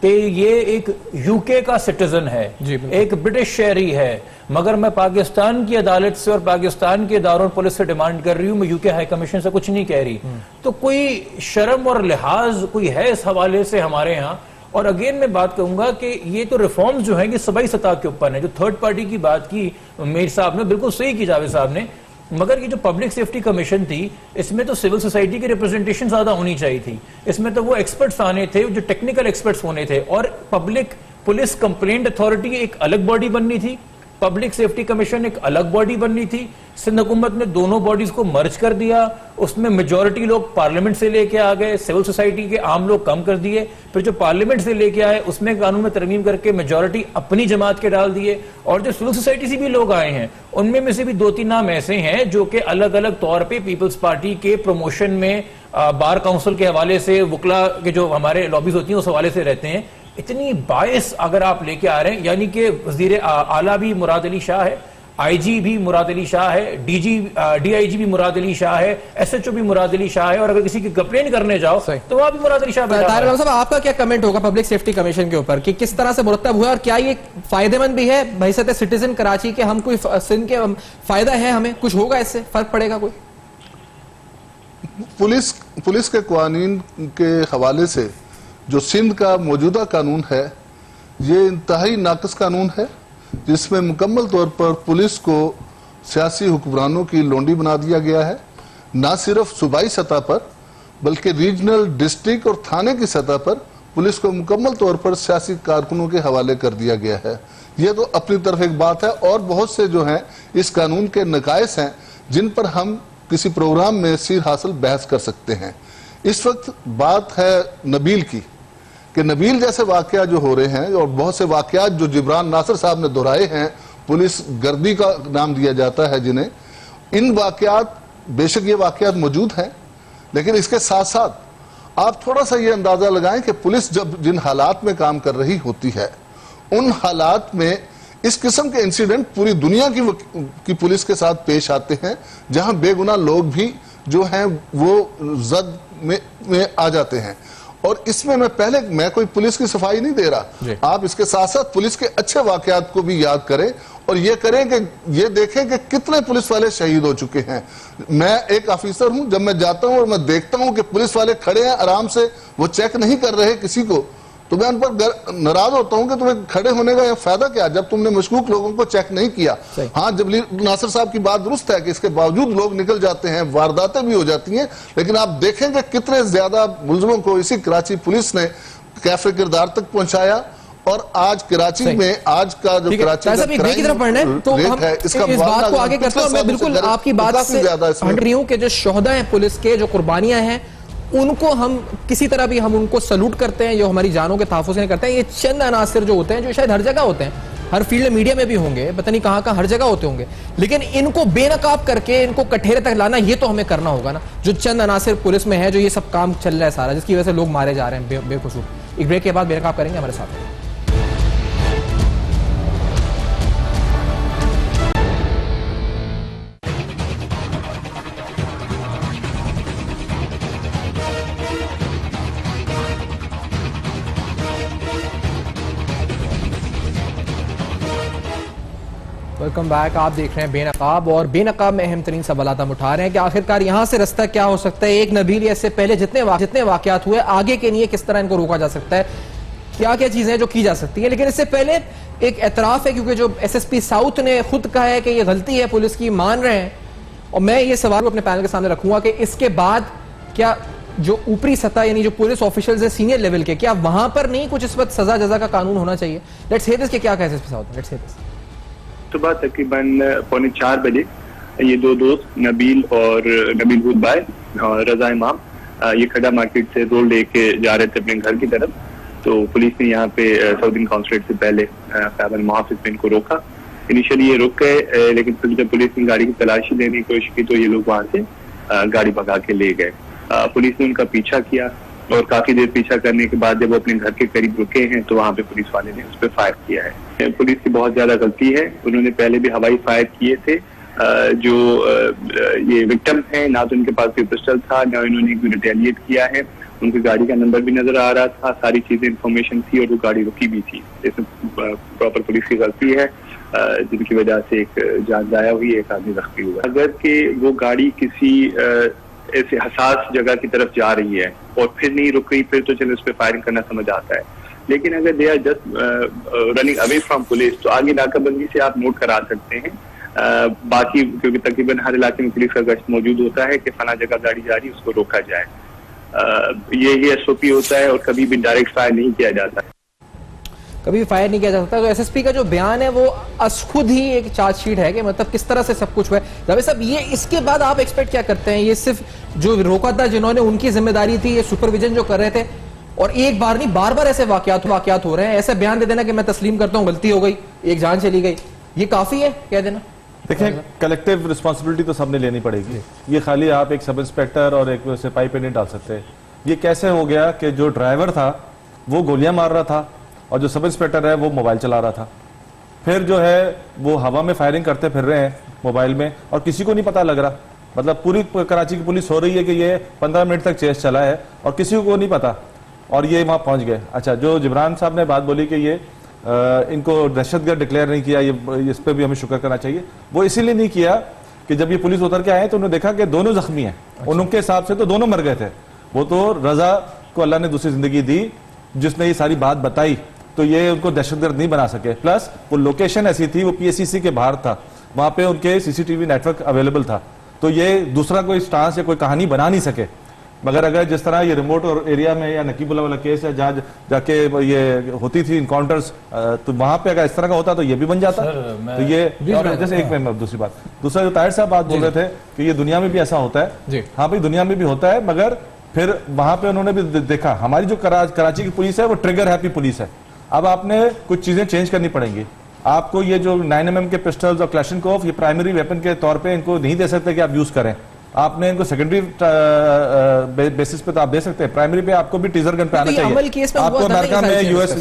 कि ये एक यूके का सिटीजन है, एक ब्रिटिश शहरी है, मगर मैं पाकिस्तान की अदालत से और पाकिस्तान के इदारों पुलिस से डिमांड कर रही हूँ, मैं यूके हाई कमीशन से कुछ नहीं कह रही। तो कोई शर्म और लिहाज कोई है इस हवाले से हमारे यहाँ? और अगेन मैं बात कहूंगा कि ये तो रिफॉर्म्स जो है ये सूबाई सतह के ऊपर है। जो थर्ड पार्टी की बात की मीर साहब ने, बिल्कुल सही की जावेद साहब ने, मगर ये जो पब्लिक सेफ्टी कमीशन थी इसमें तो सिविल सोसाइटी की रिप्रेजेंटेशन ज्यादा होनी चाहिए थी। इसमें तो वो एक्सपर्ट्स आने थे, जो टेक्निकल एक्सपर्ट्स होने थे, और पब्लिक पुलिस कंप्लेंट अथॉरिटी एक अलग बॉडी बननी थी, पब्लिक सेफ्टी कमीशन एक अलग बॉडी बननी थी। सिंध हुकूमत ने दोनों बॉडीज को मर्ज कर दिया, उसमें मेजॉरिटी लोग पार्लियामेंट से लेके आ गए, सिविल सोसाइटी के आम लोग कम कर दिए, फिर जो पार्लियामेंट से लेके आए उसमें कानून में तरमीम करके मेजॉरिटी अपनी जमात के डाल दिए, और जो सिविल सोसाइटी से भी लोग आए हैं उनमें में से भी 2-3 नाम ऐसे हैं जो कि अलग अलग तौर पर पीपल्स पार्टी के प्रमोशन में, बार काउंसिल के हवाले से, वकला के जो हमारे लॉबीज होती हैं उस हवाले से रहते हैं। इतनी बायस अगर आप लेके आ रहे हैं, यानी कि वजीर आला भी मुराद अली शाह है, आईजी भी मुराद अली शाह है, डीआईजी भी मुराद अली शाह है, एसएचओ भी मुराद अली शाह है, और अगर किसी की कंप्लेन करने जाओ तो वहां भी मुराद अली शाह बैठा है। तारिक रहमान साहब, आपका क्या कमेंट होगा पब्लिक सेफ्टी कमीशन के ऊपर कि किस तरह से मुरत्तब हुआ और क्या ये फायदेमंद भी है बहैसियत सिटीजन कराची के? हम कोई सिंध के फायदा है, हमें कुछ होगा, इससे फर्क पड़ेगा कोई? पुलिस के कानून के हवाले से जो सिंध का मौजूदा कानून है, ये इंतहाई नाक़िस कानून है, जिसमें मुकम्मल तौर पर पुलिस को सियासी हुक्मरानों की लोंडी बना दिया गया है। ना सिर्फ सूबाई सतह पर बल्कि रीजनल, डिस्ट्रिक्ट और थाने की सतह पर पुलिस को मुकम्मल तौर पर सियासी कारकुनों के हवाले कर दिया गया है। ये तो अपनी तरफ एक बात है, और बहुत से जो हैं इस कानून के नकाइस हैं जिन पर हम किसी प्रोग्राम में सीर हासिल बहस कर सकते हैं। इस वक्त बात है नबील की, कि नबील जैसे वाकया जो हो रहे हैं और बहुत से वाकयात जो जिब्रान नासिर साहब ने दोहराए हैं, पुलिस गर्दी का नाम दिया जाता है जिन्हें, इन वाकयात, बेशक ये वाकयात मौजूद हैं, लेकिन इसके साथ साथ आप थोड़ा सा ये अंदाजा लगाएं कि पुलिस जब जिन हालात में काम कर रही होती है, उन हालात में इस किस्म के इंसिडेंट पूरी दुनिया की पुलिस के साथ पेश आते हैं, जहां बेगुनाह लोग भी जो हैं वो जद में आ जाते हैं। और इसमें मैं कोई पुलिस की सफाई नहीं दे रहा, आप इसके साथ साथ पुलिस के अच्छे वाकयात को भी याद करें और ये करें कि ये देखें कि कितने पुलिस वाले शहीद हो चुके हैं। मैं एक ऑफिसर हूं, जब मैं जाता हूं और मैं देखता हूं कि पुलिस वाले खड़े हैं आराम से, वो चेक नहीं कर रहे किसी को, तो मैं उन पर नाराज होता हूं कि तुम्हें खड़े होने का फायदा क्या, जब तुमने मशकूक लोगों को चेक नहीं किया। हाँ, जबली नासिर साहब की बात दुरुस्त है कि इसके बावजूद लोग निकल जाते हैं, वारदातें भी हो जाती हैं, लेकिन आप देखेंगे कितने ज्यादा मुलजमों को इसी कराची पुलिस ने कैफे किरदार तक पहुंचाया। और आज कराची में आज का जो कराची का की तरफ बढ़ना है, तो हम इस बात को आगे करते हैं। मैं बिल्कुल आपकी बात से हट रही हूं कि जो शोहदा हैं पुलिस के, जो कुर्बानियां हैं, उनको हम किसी तरह भी हम उनको सलूट करते हैं, जो हमारी जानों के तहफ़्फ़ुज़ नहीं करते हैं। ये चंद अनासिर जो होते हैं, जो शायद हर जगह होते हैं, हर फील्ड में, मीडिया में भी होंगे, पता नहीं कहाँ हर जगह होते होंगे, लेकिन इनको बेनकाब करके इनको कठेरे तक लाना, ये तो हमें करना होगा ना। जो चंद अनासिर पुलिस में है, जो ये सब काम चल रहा है सारा, जिसकी वजह से लोग मारे जा रहे हैं बेकसूर। एक ब्रेक के बाद बेनकाब करेंगे, हमारे साथ। Welcome back. आप देख रहे हैं बेनकाब, और बेनकाब में अहम तरीन सवाल हम उठा रहे हैं कि आखिरकार यहाँ से रास्ता क्या हो सकता है। एक नबील, इससे पहले जितने वाकयात हुए, आगे के लिए किस तरह इनको रोका जा सकता है, क्या क्या चीजें जो की जा सकती है। लेकिन इससे पहले एक एतराफ है, क्योंकि जो एसएसपी साउथ ने खुद कहा है कि ये गलती है पुलिस की, मान रहे हैं, और मैं ये सवाल अपने पैनल के सामने रखूंगा कि इसके बाद क्या जो ऊपरी सतह यानी जो पुलिस ऑफिशियल्स है सीनियर लेवल के, क्या वहां पर नहीं कुछ इस वक्त सजा जजा का कानून होना चाहिए? लेट्स हियर दिस के क्या कहा SSP south, let's hear this. सुबह तकरीबन 3:45 बजे ये दो दोस्त नबील हुद भाई और रजा इमाम ये खड़ा मार्केट से रोड लेके जा रहे थे अपने घर की तरफ। तो पुलिस ने यहाँ पे साउदिन कॉन्सुलेट से पहले फैबल मुहाफिज में इनको रोका। इनिशियली ये रुक गए, लेकिन फिर जब पुलिस ने गाड़ी की तलाशी लेने की कोशिश की तो ये लोग वहां से गाड़ी भगा के ले गए। पुलिस ने उनका पीछा किया और काफी देर पीछा करने के बाद जब वो अपने घर के करीब रुके हैं तो वहां पे पुलिस वाले ने उस पर फायर किया है। पुलिस की बहुत ज्यादा गलती है, उन्होंने पहले भी हवाई फायर किए थे। जो ये विक्टिम है, ना तो उनके पास कोई पिस्टल था, ना इन्होंने कोई रिटेलिएट किया है। उनकी गाड़ी का नंबर भी नजर आ रहा था, सारी चीजें इंफॉर्मेशन थी और वो गाड़ी रुकी भी थी। इसमें प्रॉपर पुलिस की गलती है, जिनकी वजह से एक जान जाया हुई, एक आदमी जख्मी हुआ। अगर कि वो गाड़ी किसी ऐसे हसास जगह की तरफ जा रही है और फिर नहीं रुक रही, फिर तो चलो उस पर फायरिंग करना समझ आता है। लेकिन अगर they are just running away from police तो आगे नाकाबंदी से आप नोट करा सकते हैं। बाकी क्योंकि तकरीबन हर इलाके में पुलिस का गश्त मौजूद होता है कि फला जगह गाड़ी जा रही है, उसको रोका जाए। यही एसओपी होता है और कभी भी डायरेक्ट फायर नहीं किया जाता। कभी फायर नहीं किया जा सकता। तो एसएसपी का जो बयान है वो खुद ही एक चार्जशीट है कि मतलब किस तरह से सब कुछ हुआ है। जावेद साहब, ये इसके बाद आप एक्सपेक्ट क्या करते हैं? ये सिर्फ जो रोका था जिन्होंने, उनकी जिम्मेदारी थी, ये सुपरविजन जो कर रहे थे, और एक बार नहीं बार बार ऐसे वाकयात हो रहे हैं, ऐसे बयान दे देना कि मैं तस्लीम करता हूं गलती हो गई, एक जान चली गई, ये काफी है कह देना? देखिए, कलेक्टिव रिस्पॉन्सिबिलिटी तो सबने लेनी पड़ेगी। ये खाली आप एक सब इंस्पेक्टर और एक सिपाही पे नहीं डाल सकते। ये कैसे हो गया कि जो ड्राइवर था वो गोलियां मार रहा था और जो सब इंस्पेक्टर है वो मोबाइल चला रहा था? फिर जो है वो हवा में फायरिंग करते फिर रहे हैं मोबाइल में और किसी को नहीं पता लग रहा। मतलब पूरी कराची की पुलिस हो रही है कि ये 15 मिनट तक चेस चला है और किसी को नहीं पता और ये वहां पहुंच गए। अच्छा, जो जिब्रान साहब ने बात बोली कि ये इनको दहशतगर्द डिक्लेयर नहीं किया, ये इस पर भी हमें शुक्र करना चाहिए। वो इसीलिए नहीं किया कि जब ये पुलिस उतर के आए तो उन्होंने देखा कि दोनों जख्मी हैं। उनके हिसाब से तो दोनों मर गए थे। वो तो रजा को अल्लाह ने दूसरी जिंदगी दी जिसने ये सारी बात बताई, तो ये उनको दहशतगर्द नहीं बना सके। प्लस वो लोकेशन ऐसी थी, वो PSCC के बाहर था, वहां पे उनके CCTV नेटवर्क अवेलेबल था, तो ये दूसरा कोई स्टांस या कोई कहानी बना नहीं सके। मगर अगर जिस तरह ये रिमोट और एरिया में या नकीबुल्ला वाला केस है जहाँ जाके ये होती थी इनकाउंटर्स, तो वहां पे अगर इस तरह का होता तो ये भी बन जाता। तो ये जैसे एक मिनट, दूसरी बात, दूसरा जो ताहिर साहब बात बोल रहे थे कि ये दुनिया में भी ऐसा होता है। हाँ भाई, दुनिया में भी होता है, मगर फिर वहां पे उन्होंने भी देखा हमारी जो कराची की पुलिस है वो ट्रिगर हैप्पी पुलिस है। अब आपने कुछ चीजें चेंज करनी पड़ेंगी। आपको ये जो 9mm के पिस्टल्स और क्लैशनकोफ ये प्राइमरी वेपन के तौर पे इनको नहीं दे सकते कि आप यूज करें। आपने इनको सेकेंडरी बेसिस पे तो आप दे सकते हैं, प्राइमरी पे आपको भी टीजर गन पे आना चाहिए। अमल केस में आपको अमेरिका में, US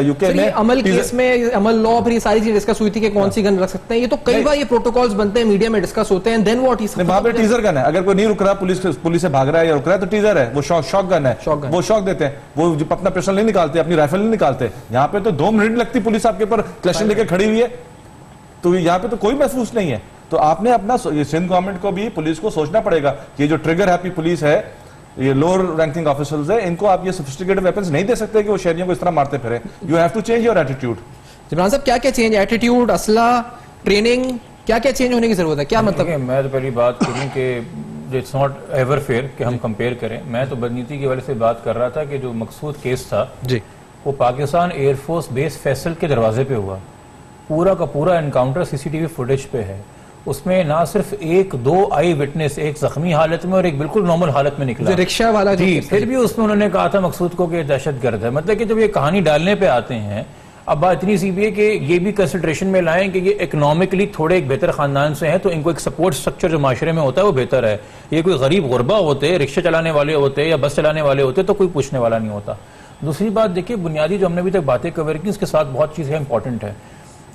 UK में अमल केस में अमल लॉ पर ये सारी चीजें डिस्कस हुई थी कि कौन सी गन रख सकते हैं। ये तो कई बार ये प्रोटोकॉल्स बनते हैं, मीडिया में डिस्कस होते हैं, देन व्हाट इज वहां पे टीजर गन है। अगर कोई नहीं रुक रहा, पुलिस से भाग रहा है या रुक रहा है, तो टीजर है, वो शॉक गन है, वो शॉक देते हैं। वो अपना पिस्टल नहीं निकालते, अपनी राइफल नहीं निकालते। यहाँ पे तो 2 मिनट लगती पुलिस आपके ऊपर क्लैशन लेके खड़ी हुई है, तो यहाँ पे तो कोई महसूस नहीं है। तो आपने अपना सिंध गवर्नमेंट को भी, पुलिस को सोचना पड़ेगा, ये जो ट्रिगर हैप्पी पुलिस है, ये लोअर रैंकिंग ऑफिसर्स है, इनको आप ये सोफिस्टिकेटेड वेपन्स नहीं दे सकते कि वो शहरियों को इस तरह मारते फिरे। You have to change your attitude. Jibran साहब, क्या क्या चेंज, एटीट्यूड, असला, ट्रेनिंग, क्या क्या चेंज होने की जरूरत है? क्या मतलब? मैं तो पहली बात करूं कि इट्स नॉट एवर फेयर कि हम कंपेयर करें। मैं तो बदनीति की वजह से बात कर रहा था कि जो मकसूद केस था जी, वो पाकिस्तान एयरफोर्स बेस फैसल के दरवाजे पे हुआ। पूरा का पूरा एनकाउंटर CCTV फुटेज पे है। उसमें ना सिर्फ 1-2 आई विटनेस, एक जख्मी हालत में और एक बिल्कुल नॉर्मल हालत में निकला, रिक्शा वाला जी। फिर भी उसमें उन्होंने कहा था मकसूद को कि दहशतगर्द है। मतलब कि जब ये कहानी डालने पे आते हैं, अब बात इतनी सी भी है कि ये भी कंसिडरेशन में लाएं कि ये इकोनॉमिकली थोड़े एक बेहतर खानदान से हैं, तो इनको एक सपोर्ट स्ट्रक्चर जो माशरे में होता है वो बेहतर है। ये कोई गरीब गुरबा होते, रिक्शा चलाने वाले होते या बस चलाने वाले होते, तो कोई पूछने वाला नहीं होता। दूसरी बात देखिए, बुनियादी जो हमने अभी तक बातें कवर की, उसके साथ बहुत चीज़ें इंपॉर्टेंट है।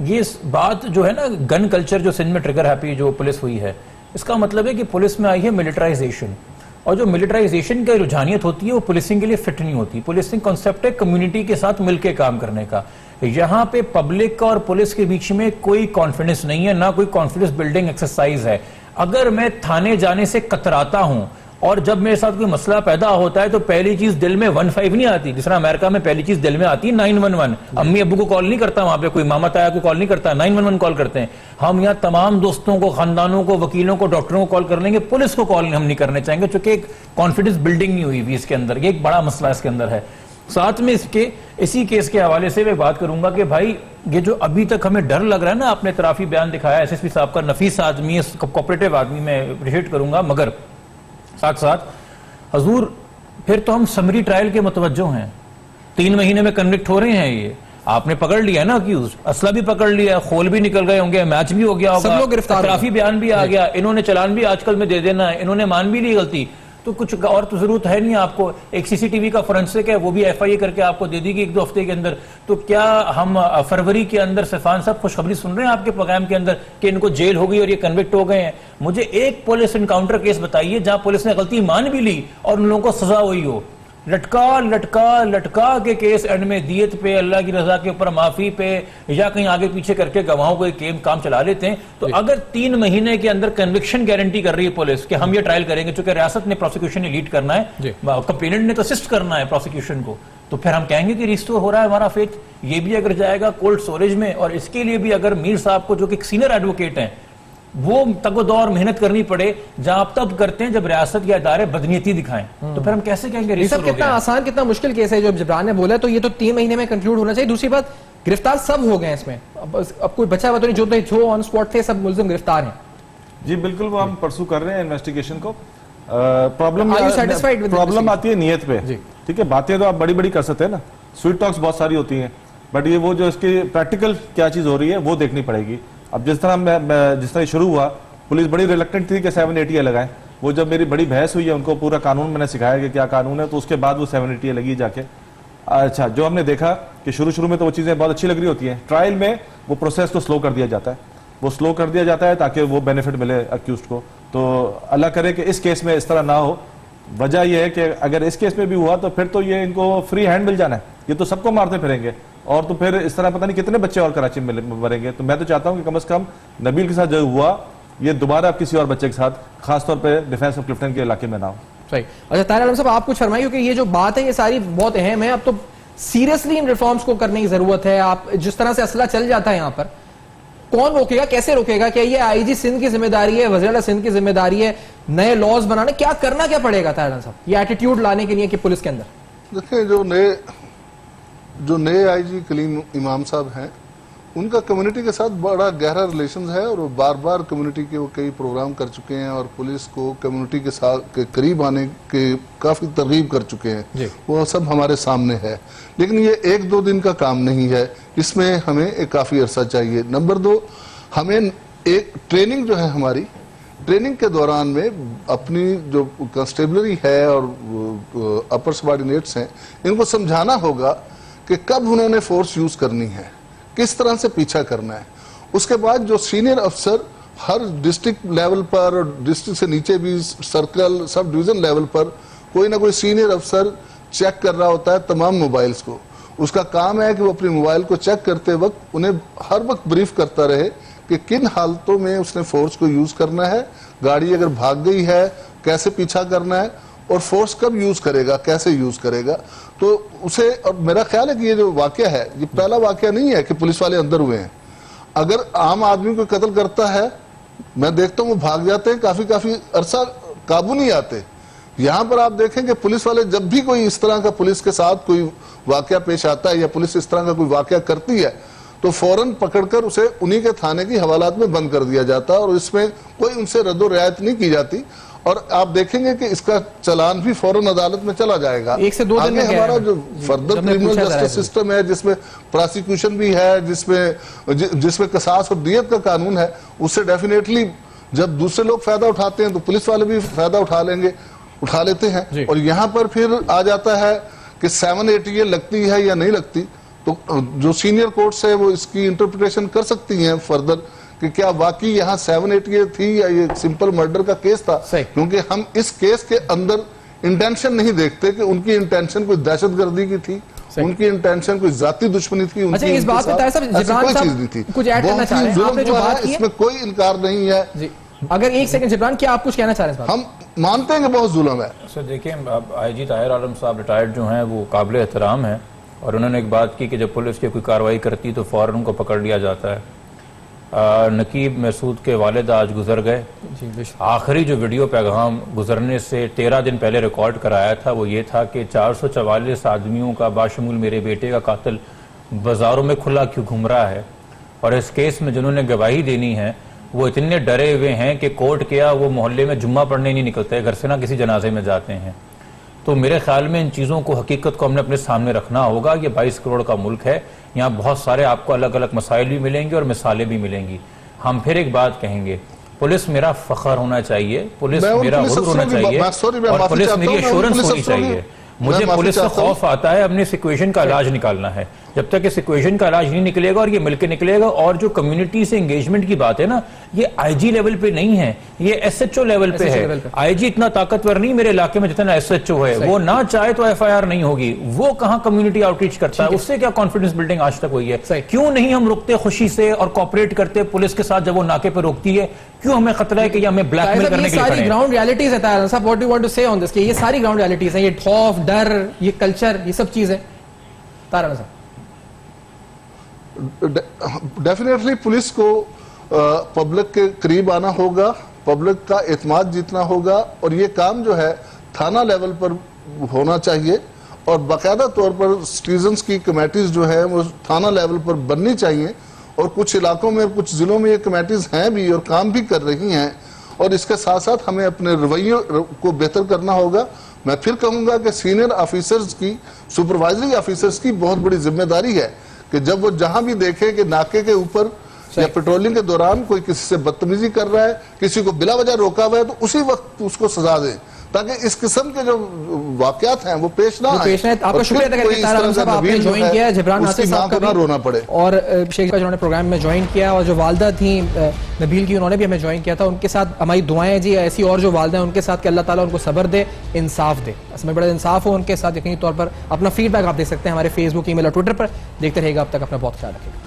ये बात जो है ना, गन कल्चर जो सिंध में ट्रिगर हैप्पी जो पुलिस हुई है, इसका मतलब है कि पुलिस में आई है मिलिटराइजेशन, और जो मिलिटराइजेशन की रुझानियत होती है वो पुलिसिंग के लिए फिट नहीं होती। पुलिसिंग कॉन्सेप्ट है कम्युनिटी के साथ मिलकर काम करने का। यहाँ पे पब्लिक और पुलिस के बीच में कोई कॉन्फिडेंस नहीं है, ना कोई कॉन्फिडेंस बिल्डिंग एक्सरसाइज है। अगर मैं थाने जाने से कतराता हूं और जब मेरे साथ कोई मसला पैदा होता है तो पहली चीज दिल में 15 नहीं आती, जिस तरह अमेरिका में पहली चीज दिल में आती है 911। अम्मी अब्बू को कॉल नहीं करता, वहां पे कोई मामा ताया को कॉल नहीं करता, 911 कॉल करते हैं। हम यहाँ तमाम दोस्तों को, खानदानों को, वकीलों को, डॉक्टरों को कॉल कर लेंगे, पुलिस को कॉल हम नहीं करने चाहेंगे, चूंकि एक कॉन्फिडेंस बिल्डिंग नहीं हुई इसके अंदर। ये एक बड़ा मसला इसके अंदर है। साथ में इसके इसी केस के हवाले से मैं बात करूंगा कि भाई ये जो अभी तक हमें डर लग रहा है ना, आपने तराफी बयान दिखाया SSP साहब का, नफीस आदमी है, कोऑपरेटिव आदमी, मैं अप्रिशिएट करूंगा, मगर साथ साथ हजूर फिर तो हम समरी ट्रायल के मुतवज्जो हैं। 3 महीने में कन्विक्ट हो रहे हैं। ये आपने पकड़ लिया ना अक्यूज, असला भी पकड़ लिया, खोल भी निकल गए होंगे, मैच भी हो गया होगा, सब लोग गिरफ्तार, तराफी बयान भी आ गया, इन्होंने चालान भी आजकल में दे देना है, इन्होंने मान भी ली गलती, तो कुछ और तो जरूरत है नहीं आपको। एक CCTV का फोरेंसिक है, वो भी FIA करके आपको दे देगी 1-2 हफ्ते के अंदर। तो क्या हम फरवरी के अंदर सिफान साहब खुशखबरी सुन रहे हैं आपके प्रोग्राम के अंदर कि इनको जेल हो गई और ये कन्विक्ट हो गए हैं? मुझे एक पुलिस इनकाउंटर केस बताइए जहां पुलिस ने गलती मान भी ली और उन लोगों को सजा हुई हो। लटका लटका लटका के केस एंड में दियत पे, अल्लाह की रजा के ऊपर माफी पे, या कहीं आगे पीछे करके गवाहों को एक काम चला लेते हैं। तो अगर 3 महीने के अंदर कन्विक्शन गारंटी कर रही है पुलिस कि हम ये ट्रायल करेंगे, चूंकि रियासत ने प्रोसिक्यूशन ने लीड करना है, कंप्लेनेंट ने तो असिस्ट करना है प्रोसिक्यूशन को, तो फिर हम कहेंगे कि रिस्टोर हो रहा है हमारा फेथ। ये भी अगर जाएगा कोल्ड स्टोरेज में, और इसके लिए भी अगर मीर साहब को, जो कि सीनियर एडवोकेट हैं, वो तगोदौर मेहनत करनी पड़े, जहां आप तब करते हैं जब रियासत या इदारे बदनीयती दिखाएं, तो फिर हम कैसे कहेंगे? सब कितना आसान, कितना मुश्किल केस है जो जिब्रान ने बोला, तो ये तो 3 महीने में कंक्लूड होना चाहिए। दूसरी बात, गिरफ्तार सब हो गए इसमें, अब कोई बचा हुआ तो नहीं, जो ऑन स्पॉट थे सब मुलजिम गिरफ्तार हैं। जी बिल्कुल, वो हम परसू कर रहे हैं इन्वेस्टिगेशन को। प्रॉब्लम आती है नीयत पे, ठीक है। बातें तो आप बड़ी बड़ी कर सकते हैं ना, स्वीट टॉक्स बहुत सारी होती हैं, बट ये वो जो इसकी प्रैक्टिकल क्या चीज हो रही है वो देखनी पड़ेगी। अब जिस तरह शुरू हुआ, पुलिस बड़ी रिलक्टेंट थी कि 780 लगाएं। वो जब मेरी बड़ी बहस हुई है, उनको पूरा कानून मैंने सिखाया कि क्या कानून है, तो उसके बाद वो 780 लगी जाके। अच्छा, जो हमने देखा कि शुरू में तो वो चीजें बहुत अच्छी लग रही होती हैं, ट्रायल में वो प्रोसेस तो स्लो कर दिया जाता है, वो स्लो कर दिया जाता है ताकि वो बेनिफिट मिले अक्यूज्ड को। तो अल्लाह करे कि इस केस में इस तरह ना हो। वजह यह है कि अगर इस केस में भी हुआ तो फिर तो ये इनको फ्री हैंड मिल जाना है, ये तो सबको मारते फिरेंगे और तो फिर इस तरह पता नहीं कितने बच्चे और कराची में मरेंगे। तो मैं तो चाहता हूं कि कम से कम नबील के साथ जो हुआ ये दोबारा किसी और बच्चे के साथ, खासतौर पर डिफेंस ऑफ क्लिफ्टन के इलाके में ना हो। सही। अच्छा ताहिर आलम साहब, आप कुछ फरमाइए, क्योंकि ये जो बात है ये सारी बहुत अहम है। अब तो सीरियसली इन रिफॉर्म्स को करने की जरूरत है। आप जिस तरह से असला चल जाता है यहाँ पर, कौन रोकेगा, कैसे रोकेगा? क्या ये आईजी सिंध की जिम्मेदारी है, वज़ीर आला सिंध की जिम्मेदारी है, नए लॉज बनाने, क्या करना क्या पड़ेगा ताहिर आलम साहब ये एटीट्यूड लाने के लिए कि पुलिस के अंदर? देखिए, जो नए आईजी कलीम इमाम साहब हैं, उनका कम्युनिटी के साथ बड़ा गहरा रिलेशन है और वो बार बार कम्युनिटी के वो कई प्रोग्राम कर चुके हैं और पुलिस को कम्युनिटी के साथ के करीब आने के काफ़ी तरगीब कर चुके हैं। वो सब हमारे सामने है, लेकिन ये 1-2 दिन का काम नहीं है, इसमें हमें एक काफ़ी अरसा चाहिए। नंबर 2, हमें एक ट्रेनिंग जो है हमारी, ट्रेनिंग के दौरान में अपनी जो कंस्टेबलरी है और अपर सबॉर्डिनेट्स हैं, इनको समझाना होगा कि कब उन्होंने फोर्स यूज़ करनी है, किस तरह से पीछा करना है। उसके बाद जो सीनियर अफसर हर डिस्ट्रिक्ट लेवल पर और डिस्ट्रिक्ट से नीचे भी सर्कल सब डिवीजन लेवल पर कोई ना कोई सीनियर अफसर चेक कर रहा होता है तमाम मोबाइल्स को। उसका काम है कि वो अपने मोबाइल को चेक करते वक्त उन्हें हर वक्त ब्रीफ करता रहे कि किन हालतों में उसने फोर्स को यूज करना है, गाड़ी अगर भाग गई है कैसे पीछा करना है और फोर्स कब यूज करेगा, कैसे यूज करेगा। तो उसे, और मेरा ख्याल है कि ये जो वाकया है ये पहला वाकया नहीं है कि पुलिस वाले अंदर हुए हैं। अगर आम आदमी को कत्ल करता है, मैं देखता हूँ वो भाग जाते हैं, काफी अरसा काबू नहीं आते। यहाँ पर आप देखें कि पुलिस वाले जब भी कोई इस तरह का पुलिस के साथ कोई वाकया पेश आता है या पुलिस इस तरह का कोई वाकया करती है तो फौरन पकड़कर उसे उन्हीं के थाने की हवालात में बंद कर दिया जाता है और इसमें कोई उनसे रद्दो रियायत नहीं की जाती। और आप देखेंगे कि इसका चालान भी फौरन अदालत में चला जाएगा। 1 से 2 दिन में हमारा जो फर्दर क्रिमिनल जस्टिस सिस्टम है, जिसमें प्रोसिक्यूशन भी है, जिसमें कसास और दियत का कानून है, उससे डेफिनेटली जब दूसरे लोग फायदा उठाते हैं तो पुलिस वाले भी फायदा उठा लेते हैं। और यहाँ पर फिर आ जाता है कि 780 लगती है या नहीं लगती, तो जो सीनियर कोर्ट्स है वो इसकी इंटरप्रिटेशन कर सकती हैं फर्दर कि क्या वाकई यहाँ 780 थी या ये सिंपल मर्डर का केस था। क्योंकि हम इस केस के अंदर इंटेंशन नहीं देखते कि उनकी इंटेंशन कोई दहशतगर्दी की थी, उनकी इंटेंशन कोई जाती दुश्मनी थी, अच्छा, इस बात पे कोई चीज नहीं थी। कुछ ऐड करना चाह रहे हैं आपने जो बात की है, इसमें कोई इनकार नहीं है जी। अगर 1 सेकंड जिब्रान, क्या आप कुछ कहना चाह रहे हैं? हम मानते हैं कि बहुत जुल्म है। सर देखिए, अब आईजी ताहिर आलम साहब रिटायर्ड जो हैं वो काबिल एहतराम है और उन्होंने एक बात की कि जब पुलिस की कोई कार्रवाई करती तो फौरन उनको पकड़ लिया जाता है। नकीब महसूद के वालिद आज गुजर गए। आखिरी जो वीडियो पैगाम गुजरने से 13 दिन पहले रिकॉर्ड कराया था वो ये था कि 444 आदमियों का बाशमूल मेरे बेटे का कातिल बाजारों में खुला क्यों घूम रहा है, और इस केस में जिन्होंने गवाही देनी है वो इतने डरे हुए हैं कि कोर्ट क्या वो मोहल्ले में जुम्मा पढ़ने नहीं निकलते, घर से ना किसी जनाजे में जाते हैं। तो मेरे ख्याल में इन चीज़ों को, हकीकत को हमने अपने सामने रखना होगा। ये 22 करोड़ का मुल्क है, यहाँ बहुत सारे आपको अलग अलग मसाइल भी मिलेंगे और मिसालें भी मिलेंगी। हम फिर एक बात कहेंगे, पुलिस मेरा फख्र होना चाहिए, पुलिस मेरा गुरूर होना चाहिए और पुलिस मेरी एश्योरेंस होनी चाहिए। मुझे पुलिस से खौफ आता है, अपने सिचुएशन का इलाज निकालना है। जब तक इस इक्वेशन का इलाज नहीं निकलेगा और ये मिलकर निकलेगा, और जो कम्युनिटी से एंगेजमेंट की बात है ना, ये आईजी लेवल पे नहीं है, ये एसएचओ लेवल पे है। आईजी इतना ताकतवर नहीं मेरे इलाके में जितना एसएचओ है, वो ना चाहे तो एफआईआर नहीं होगी। वो कहां कम्युनिटी आउटरीच करता है, उससे क्या कॉन्फिडेंस बिल्डिंग आज तक हुई है? क्यों नहीं हम रुकते खुशी से और कॉपरेट करते पुलिस के साथ जब वो नाके पे रोकती है? क्यों हमें खतरा है कि हमें ब्लैकमेल करने के लिए? सारी ग्राउंड रियलिटीज है ताहिर साहब, what do you want to say on this? कि ये सारी ग्राउंड रियलिटीज है, ये खौफ, डर, ये कल्चर, ये सब चीजें ताहिर साहब। डेफिनेटली पुलिस को पब्लिक के करीब आना होगा, पब्लिक का एतमाद जीतना होगा, और ये काम जो है थाना लेवल पर होना चाहिए और बाकायदा तौर पर सिटीजन्स की कमेटीज जो है वो थाना लेवल पर बननी चाहिए। और कुछ इलाकों में, कुछ जिलों में ये कमेटीज हैं भी और काम भी कर रही हैं। और इसके साथ साथ हमें अपने रवैये को बेहतर करना होगा। मैं फिर कहूँगा कि सीनियर ऑफिसर्स की, सुपरवाइजरी ऑफिसर्स की बहुत बड़ी जिम्मेदारी है कि जब वो जहां भी देखे कि नाके के ऊपर या पेट्रोलिंग के दौरान कोई किसी से बदतमीजी कर रहा है, किसी को बिला वजह रोका हुआ है, तो उसी वक्त उसको सजा दें ताकि इस किस्म के जो वाकयात हैं वो पेश ना आए। आपका और शुक्रिया फिर अदा कोई करते इस हैं तरह साहब, का आपने नबील जो ज्वाइन है, किया, जिब्रान उसकी नासिर मां साहब को का ना भी, रोना पड़े। और शेख जिन्होंने प्रोग्राम में ज्वाइन किया, और जो वालदा थी नबील की, उन्होंने भी हमें ज्वाइन किया था। उनके साथ हमारी दुआएं जी ऐसी और जो वालदा हैं उनके साथ कि अल्लाह ताला उनको सब्र दे, इंसाफ दे, इसमें बड़ा इंसाफ हो उनके साथ। यकीनी तौर पर अपना फीडबैक आप दे सकते हैं हमारे फेसबुक, ईमेल और ट्विटर पर। देखते रहेगा, अब तक अपना बहुत ख्याल रखिएगा।